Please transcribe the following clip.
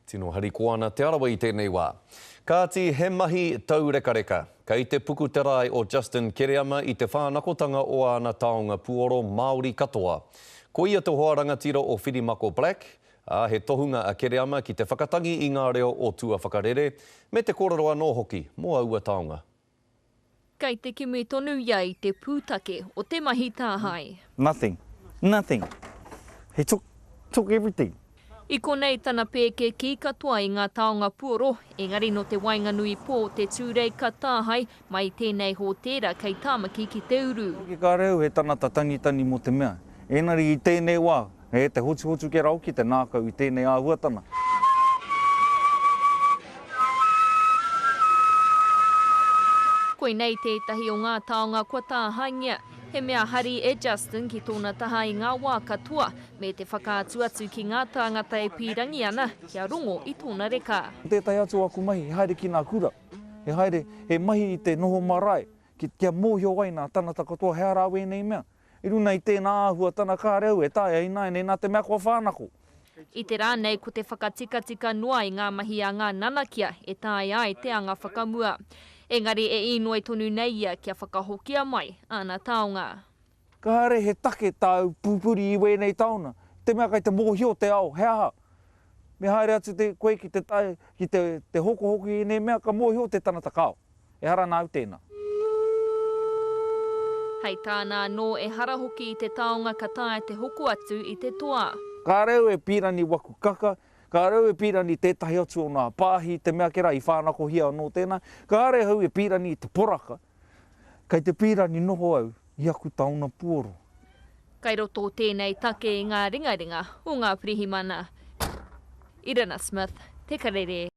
Tino hari ko ana te arawa I tēnei wā. Kāti he mahi tau reka reka. Kei te pukuterae o Justin Kiriama I te whānakotanga o ana taonga Puoro Māori katoa. Ko ia te hoa rangatira o Whirimako Black, he tohunga a Kiriama ki te whakatangi I ngā reo o tua whakarere, me te kōrero anō hoki mō aua taonga. Kei te kimi tonu ia I te pūtake o te mahi tāhai. Nothing. He took everything. I konei tana pēke ki katoa I ngā taonga Puoro, engari no te Wainganui pō te tūrei ka tāhai, mai tēnei hō tērā kei tāmaki ki te uru. Ki ka reo he tanata tangitani mo te mea. Engari I tēnei wā, he te hotu ke rau ki te nākau I tēnei āhuatana. Koinei tētahi o ngā taonga kua tāhaingia, he mea hari Justin ki tōna taha I ngā wā katoa, me te whakaatu atu ki ngā tāngata e pīrangi ana, kia rongo I tōna reka. Tētai atu aku mahi, he haere ki ngā kura. He haere, he mahi I te noho marae, kia mōhio wai nā tanata katoa, he ara wēnei mea. I runa I tēnā āhuatana kā reo, e tāia I nai, nā te mea kua whānako. I te rānei ko te whakatika noa I ngā mahi a ngā nanakia, e tāia ai te anga whakamua. Engari e inoi tonu nei ia kia whakahokia mai, ana taonga. Ka haere he take tāu pupuri I wēnei taona. Te mea kai te mōhio te ao, he aha. Me haere atu te koe ki te tai, ki te hoko I nei mea ka mōhio te tanata kao. E hara nāu tēnā. Hei tāna no e hara hoki I te taonga ka tae te hoko atu I te toa. Ka reo e pīrani waku kaka, ka reo e pīrani tētahi atu o nā pāhi, te mea kera I whānako hia anō tēnā. Ka reo e pīrani I te poraka, kei te pīrani noho au I aku taona Puoro. Kai roto tēnei take I ngā ringaringa o ngā pirihimana. Irina Smith, Te Karere.